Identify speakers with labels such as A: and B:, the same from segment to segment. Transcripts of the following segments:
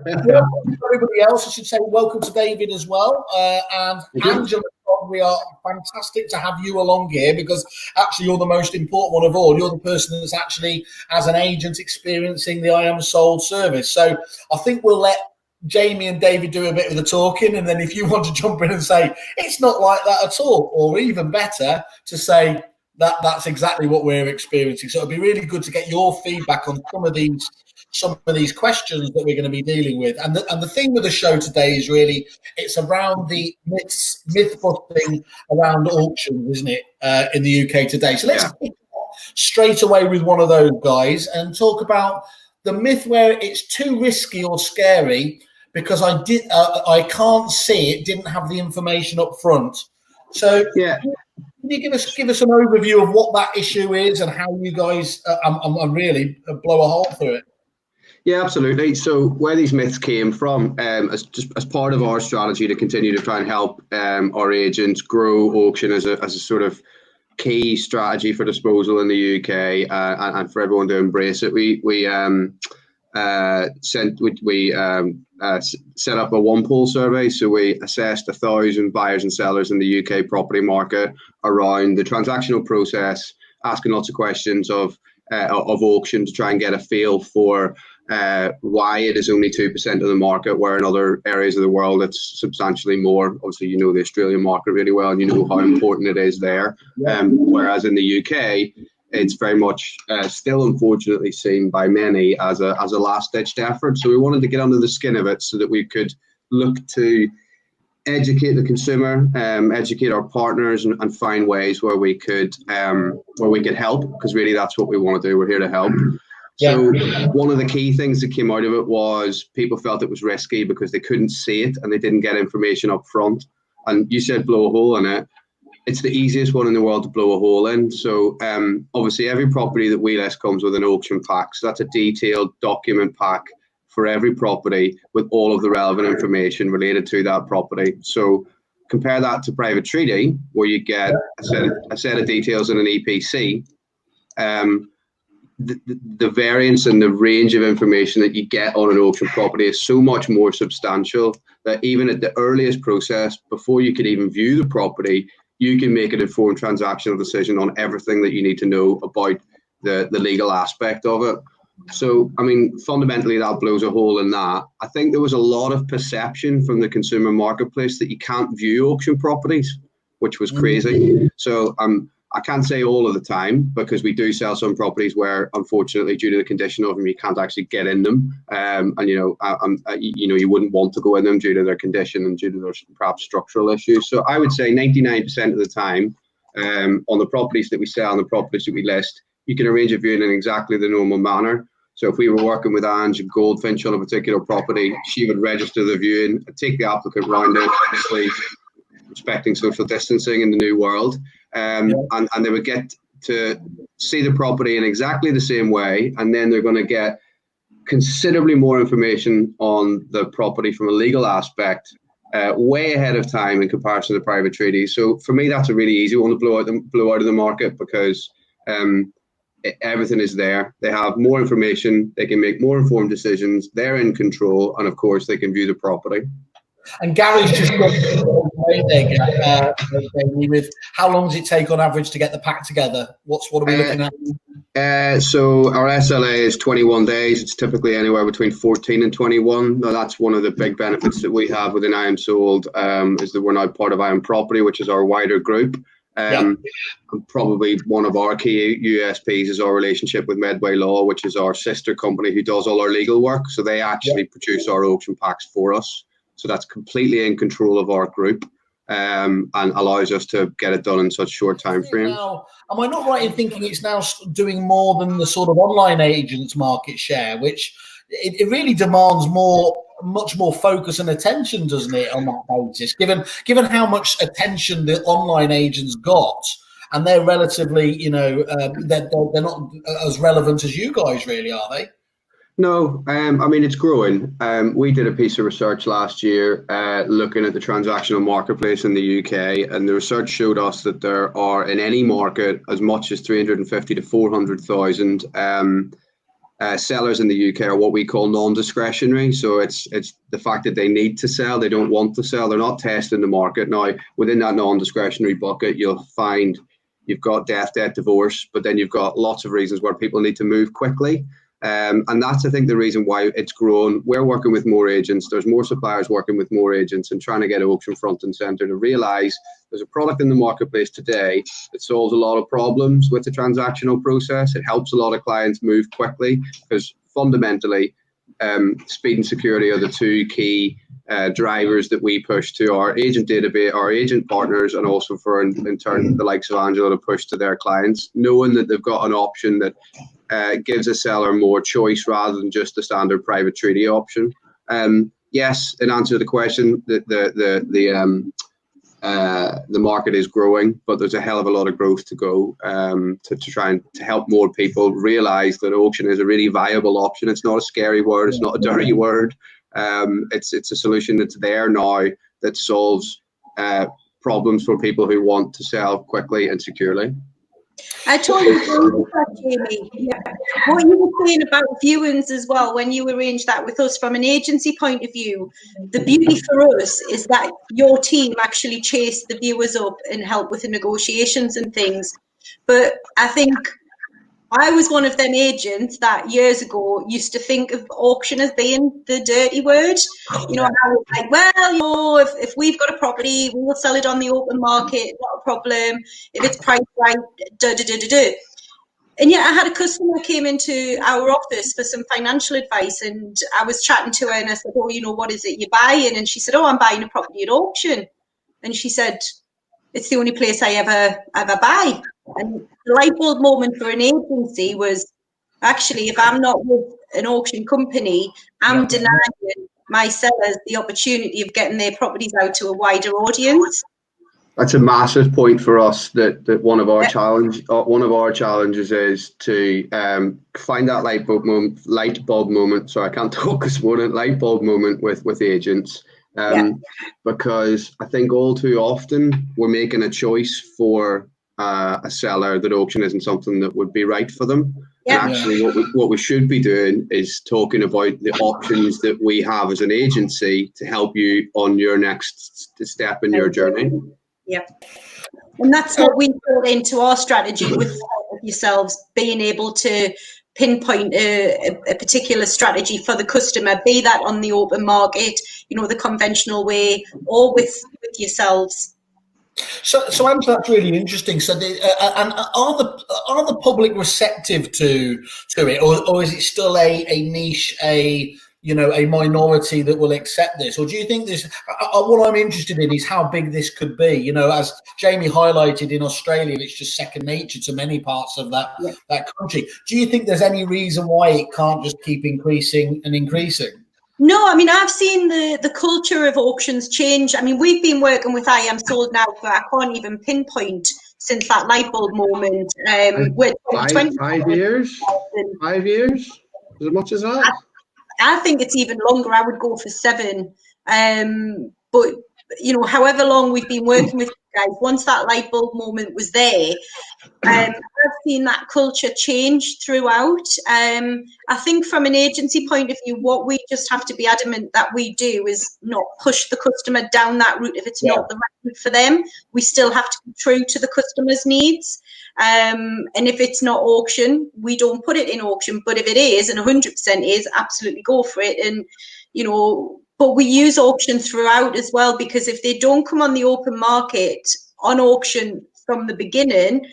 A: welcome to everybody else. I should say welcome to David as well. And Angela, we are fantastic to have you along here because actually you're the most important one of all. You're the person that's actually, as an agent, experiencing the I Am Sold service. So I think we'll let Jamie and David do a bit of the talking, and then if you want to jump in and say it's not like that at all, or even better to say that's exactly what we're experiencing. So it'd be really good to get your feedback on some of these questions that we're going to be dealing with. And the theme of the show today is really, it's around the myth busting around auctions, isn't it, in the UK today. So let's kick off straight away with one of those guys and talk about the myth where it's too risky or scary because I can't see it, didn't have the information up front. So can you give us an overview of what that issue is and how you guys really blow a hole through it?
B: Yeah, absolutely. So where these myths came from, as part of our strategy to continue to try and help our agents grow auction as a sort of key strategy for disposal in the UK and for everyone to embrace it, we set up a one poll survey. So we assessed 1,000 buyers and sellers in the UK property market around the transactional process, asking lots of questions of auction to try and get a feel for why it is only 2% of the market, where in other areas of the world it's substantially more. Obviously, you know the Australian market really well, and you know how important it is there. Whereas in the UK, it's very much still unfortunately seen by many as a last-ditched effort. So we wanted to get under the skin of it so that we could look to educate the consumer, educate our partners, and find ways where we could help, because really that's what we want to do. We're here to help. So one of the key things that came out of it was people felt it was risky because they couldn't see it and they didn't get information up front. And you said blow a hole in it. It's the easiest one in the world to blow a hole in. So obviously every property that we list comes with an auction pack. So that's a detailed document pack for every property with all of the relevant information related to that property. So compare that to private treaty, where you get a set of details in an EPC. The variance and the range of information that you get on an auction property is so much more substantial that even at the earliest process, before you could even view the property, you can make an informed transactional decision on everything that you need to know about the legal aspect of it. So, I mean, fundamentally, that blows a hole in that. I think there was a lot of perception from the consumer marketplace that you can't view auction properties, which was crazy. So I can't say all of the time, because we do sell some properties where, unfortunately, due to the condition of them, you can't actually get in them, and you wouldn't want to go in them due to their condition and due to their perhaps structural issues. So I would say 99% of the time, on the properties that we sell and the properties that we list, you can arrange a viewing in exactly the normal manner. So if we were working with Ange and Goldfinch on a particular property, she would register the viewing, take the applicant round it, obviously respecting social distancing in the new world. And they would get to see the property in exactly the same way, and then they're going to get considerably more information on the property from a legal aspect way ahead of time in comparison to private treaties. So for me, that's a really easy one to blow out of the market, because everything is there. They have more information, they can make more informed decisions, they're in control, and of course they can view the property.
A: And Gary's just got with how long does it take on average to get the pack together? What are we looking at?
B: So our SLA is 21 days. It's typically anywhere between 14 and 21. Now, that's one of the big benefits that we have within I Am Sold, is that we're now part of I Am Property, which is our wider group. And probably one of our key USPs is our relationship with Medway Law, which is our sister company who does all our legal work. So they actually produce our auction packs for us. So that's completely in control of our group, and allows us to get it done in such short time frames.
A: Now, am I not right in thinking it's now doing more than the sort of online agents market share, which it really demands much more focus and attention, doesn't it, on that basis, given how much attention the online agents got, and they're relatively, they're not as relevant as you guys really, are they?
B: No, I mean, it's growing. We did a piece of research last year looking at the transactional marketplace in the UK, and the research showed us that there are in any market as much as 350 to 400,000 sellers in the UK are what we call non-discretionary. So it's the fact that they need to sell, they don't want to sell, they're not testing the market. Now, within that non-discretionary bucket, you'll find you've got death, divorce, but then you've got lots of reasons where people need to move quickly. And that's, I think, the reason why it's grown. We're working with more agents. There's more suppliers working with more agents and trying to get auction front and center to realize there's a product in the marketplace today that solves a lot of problems with the transactional process. It helps a lot of clients move quickly because fundamentally, speed and security are the two key drivers that we push to our agent database, our agent partners, and also for in turn the likes of Angela to push to their clients, knowing that they've got an option that gives a seller more choice rather than just the standard private treaty option. Yes, in answer to the question, the market is growing, but there's a hell of a lot of growth to go to try and to help more people realize that auction is a really viable option. It's not a scary word. It's not a dirty word. It's a solution that's there now that solves problems for people who want to sell quickly and securely.
C: I totally agree with that, Jamie. Yeah. What you were saying about viewings as well, when you arrange that with us from an agency point of view, the beauty for us is that your team actually chase the viewers up and help with the negotiations and things. But I think I was one of them agents that years ago used to think of auction as being the dirty word. You know, I was like, well, you know, if we've got a property, we will sell it on the open market, not a problem. If it's priced right, And yet I had a customer came into our office for some financial advice, and I was chatting to her and I said, oh, you know, what is it you're buying? And she said, oh, I'm buying a property at auction. And she said, it's the only place I ever buy. And the light bulb moment for an agency was, actually, if I'm not with an auction company, I'm denying my sellers the opportunity of getting their properties out to a wider audience.
B: That's a massive point for us. That one of our challenges is to find that light bulb moment. So I can't talk this morning. Light bulb moment with agents. Because I think all too often we're making a choice for a seller that auction isn't something that would be right for them. And actually what we should be doing is talking about the options that we have as an agency to help you on your next step in your journey.
C: Yeah. And that's what we put into our strategy with yourselves, being able to pinpoint a particular strategy for the customer, be that on the open market, you know, the conventional way, or with yourselves.
A: So Angela, that's really interesting. So, and are the public receptive to it, or is it still a niche, a minority that will accept this? Or do you think this? What I'm interested in is how big this could be. You know, as Jamie highlighted, in Australia, it's just second nature to many parts of that country. Do you think there's any reason why it can't just keep increasing and increasing?
C: No, I mean, I've seen the culture of auctions change. I mean, we've been working with I Am Sold now for, I can't even pinpoint, since that light bulb moment. With
B: 5 years? 5 years? As much as that?
C: I think it's even longer. I would go for 7. But, you know, however long we've been working with you guys, once that light bulb moment was there, I've seen that culture change throughout. I think from an agency point of view, what we just have to be adamant that we do is not push the customer down that route if it's not the right route for them. We still have to be true to the customer's needs. And if it's not auction, we don't put it in auction. But if it is, and 100% is, absolutely go for it. And, you know, but we use auction throughout as well, because if they don't come on the open market on auction from the beginning,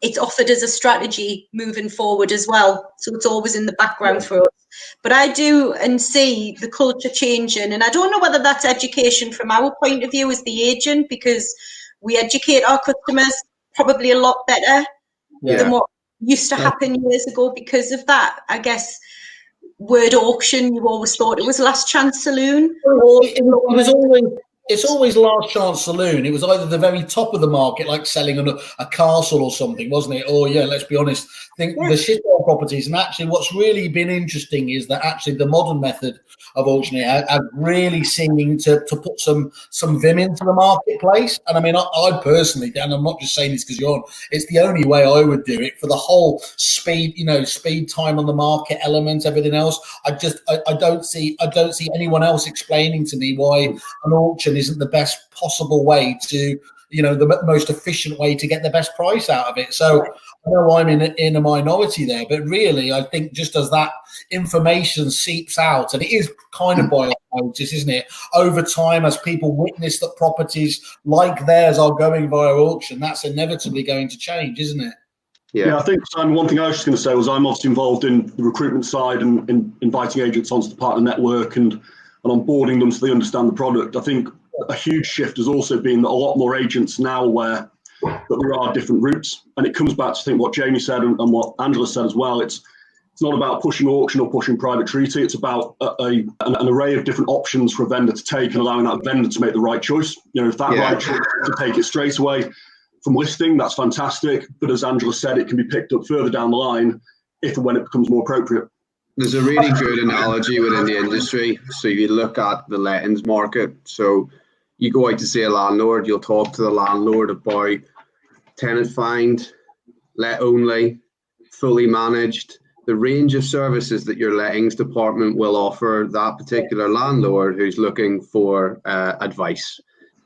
C: it's offered as a strategy moving forward as well. So it's always in the background for us. But I do and see the culture changing. And I don't know whether that's education from our point of view as the agent, because we educate our customers probably a lot better than what used to happen years ago because of that. I guess word auction, you always thought it was last chance saloon.
A: It was always it's always last chance saloon. It was either the very top of the market, like selling a castle or something, wasn't it? Or yeah, let's be honest, I think the shithole properties. And actually, what's really been interesting is that actually the modern method of auctioning are really seeming to put some vim into the marketplace. And I mean, I personally, and I'm not just saying this because you're on, it's the only way I would do it for the whole speed, speed, time on the market element, everything else. I don't see anyone else explaining to me why an auction isn't the best possible way to, the most efficient way to get the best price out of it. So I know I'm in a minority there, but really I think just as that information seeps out, and it is kind of by osmosis, isn't it? Over time, as people witness that properties like theirs are going via auction, that's inevitably going to change, isn't it?
D: Yeah, I think, Simon, one thing I was just going to say was I'm obviously involved in the recruitment side and in inviting agents onto the partner network and onboarding them so they understand the product. I think a huge shift has also been that a lot more agents now aware that there are different routes. And it comes back to, I think, what Jamie said and what Angela said as well. It's not about pushing auction or pushing private treaty. It's about an array of different options for a vendor to take and allowing that vendor to make the right choice. If that right choice is to take it straight away from listing, that's fantastic. But as Angela said, it can be picked up further down the line if and when it becomes more appropriate.
B: There's a really good analogy within the industry. So you look at the lettings market. So you go out to see a landlord, you'll talk to the landlord about tenant find, let only, fully managed, the range of services that your lettings department will offer that particular landlord who's looking for advice.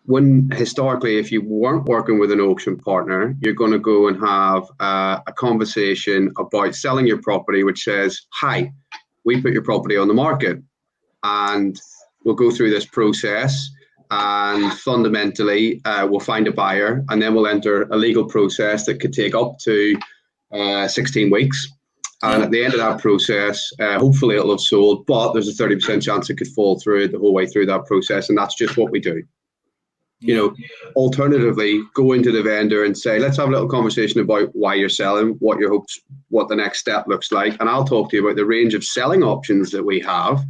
B: When historically, if you weren't working with an auction partner, you're going to go and have a conversation about selling your property, which says, hi, we put your property on the market and we'll go through this process and fundamentally we'll find a buyer and then we'll enter a legal process that could take up to 16 weeks. And at the end of that process, hopefully it'll have sold, but there's a 30% chance it could fall through the whole way through that process. And that's just what we do. Alternatively, go into the vendor and say, let's have a little conversation about why you're selling, what your hopes, what the next step looks like. And I'll talk to you about the range of selling options that we have.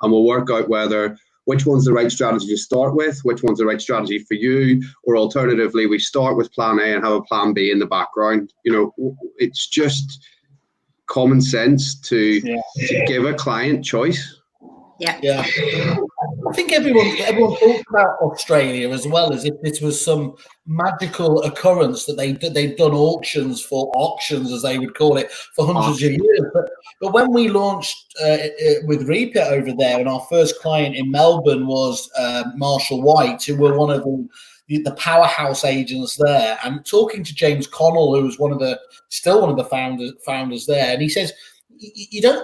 B: And we'll work out which one's the right strategy to start with, which one's the right strategy for you, or alternatively, we start with plan A and have a plan B in the background. It's just common sense to give a client choice.
A: Yeah. I think everyone talks about Australia as well as if this was some magical occurrence that they've done auctions, as they would call it, for hundreds of years. But when we launched with Repeat over there, and our first client in Melbourne was Marshall White, who were one of the powerhouse agents there, and talking to James Connell, who was still one of the founders there, and he says,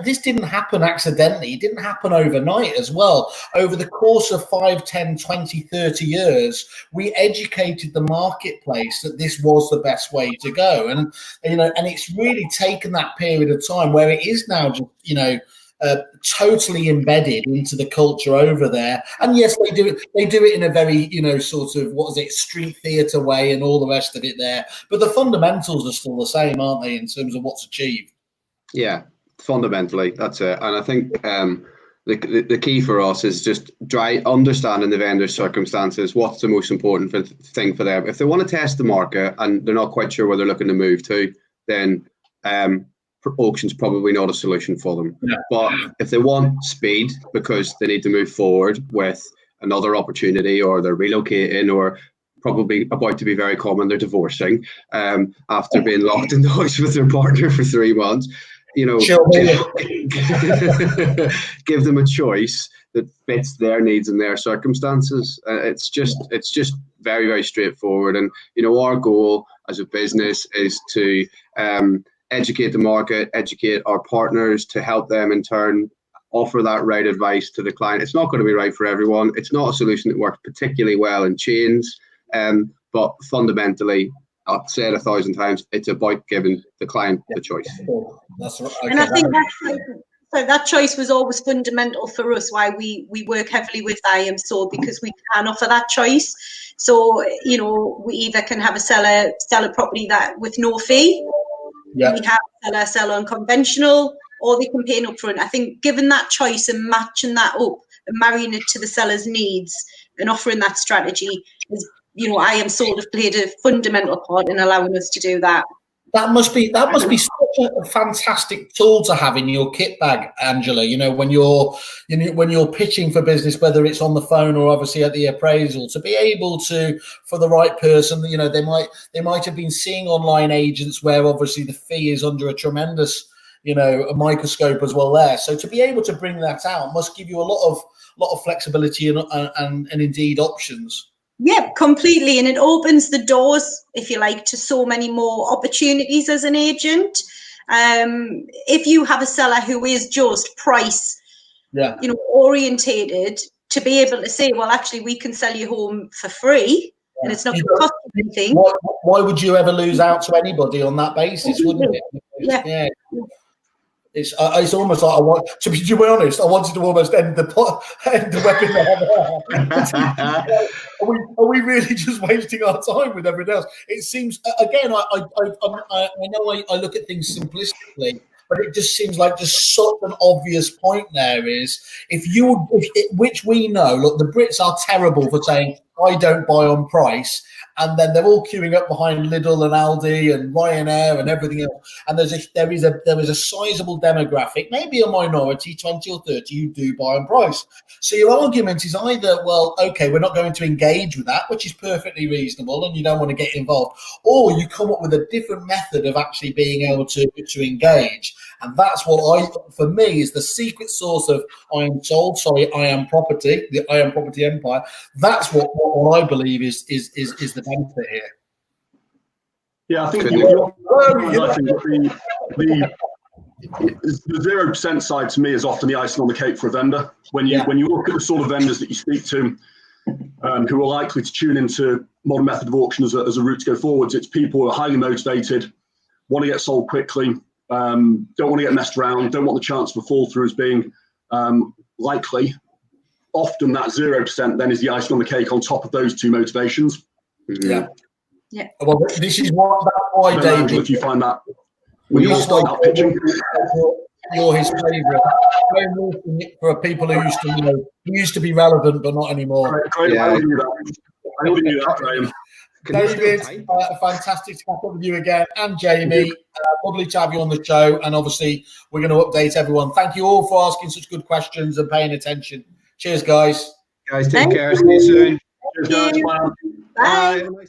A: this didn't happen accidentally. It didn't happen overnight as well. Over the course of 5, 10, 20, 30 years, we educated the marketplace that this was the best way to go. And it's really taken that period of time where it is now just, totally embedded into the culture over there. And yes, they do it in a very, sort of, street theatre way and all the rest of it there. But the fundamentals are still the same, aren't they, in terms of what's achieved?
B: Yeah. Fundamentally, that's it. And I think the key for us is just understanding the vendor's circumstances. What's the most important thing for them? If they want to test the market and they're not quite sure where they're looking to move to, then auction's probably not a solution for them. Yeah. But if they want speed because they need to move forward with another opportunity, or they're relocating, or probably about to be very common, they're divorcing after being locked in the house with their partner for 3 months, give them a choice that fits their needs and their circumstances. It's just very, very straightforward. And our goal as a business is to educate the market, educate our partners, to help them in turn offer that right advice to the client. It's not going to be right for everyone. It's not a solution that works particularly well in chains, but fundamentally, I've said 1,000 times, it's about giving the client the choice.
A: That's right.
C: And I think that choice was always fundamental for us, why we work heavily with IMSO, because we can offer that choice. So, we either can have a seller sell a property that with no fee, we have a seller sell unconventional, or they can pay an upfront. I think given that choice and matching that up and marrying it to the seller's needs and offering that strategy is, you know, I Am Sold have played a fundamental part in allowing us to do that.
A: That must be such a fantastic tool to have in your kit bag, Angela. You know, when you're pitching for business, whether it's on the phone or obviously at the appraisal, to be able to, for the right person, you know, they might have been seeing online agents where obviously the fee is under a tremendous, you know, a microscope as well there. So to be able to bring that out must give you a lot of flexibility and indeed options.
C: Yeah, completely. And it opens the doors, if you like, to so many more opportunities as an agent. If you have a seller who is just price, you know, orientated, to be able to say, well, actually, we can sell you home for free, and it's not going to cost you anything.
A: Why would you ever lose out to anybody on that basis, wouldn't it? Yeah. It's almost like to be honest, I wanted to almost end the webinar. Are we really just wasting our time with everything else? It seems, again, I know I look at things simplistically, but it just seems like just such an obvious point there is which we know, look, the Brits are terrible for saying, I don't buy on price. And then they're all queuing up behind Lidl and Aldi and Ryanair and everything else. And there is a sizable demographic, maybe a minority, 20 or 30, who do buy on price. So your argument is either, well, okay, we're not going to engage with that, which is perfectly reasonable, and you don't want to get involved, or you come up with a different method of actually being able to engage. And that's what for me, is the secret sauce of I Am Property, the I Am Property empire. That's what I believe is the benefit here.
D: Yeah, I think the 0% side to me is often the icing on the cake for a vendor. When you look at the sort of vendors that you speak to, who are likely to tune into modern method of auction as a route to go forwards, it's people who are highly motivated, want to get sold quickly, don't want to get messed around, don't want the chance of a fall through as being likely. Often that 0% then is the icing on the cake on top of those two motivations.
A: Yeah. Well, this is why David,
D: if you find that when you start out pitching,
A: you're his favourite. For people who used to be relevant but not anymore.
D: Great. I knew that, Graham.
A: David, fantastic to catch up with you again, and Jamie. Lovely to have you on the show, and obviously we're going to update everyone. Thank you all for asking such good questions and paying attention. Cheers, guys.
B: Guys, take care. See you soon.
D: Cheers, guys. Bye.
C: Bye.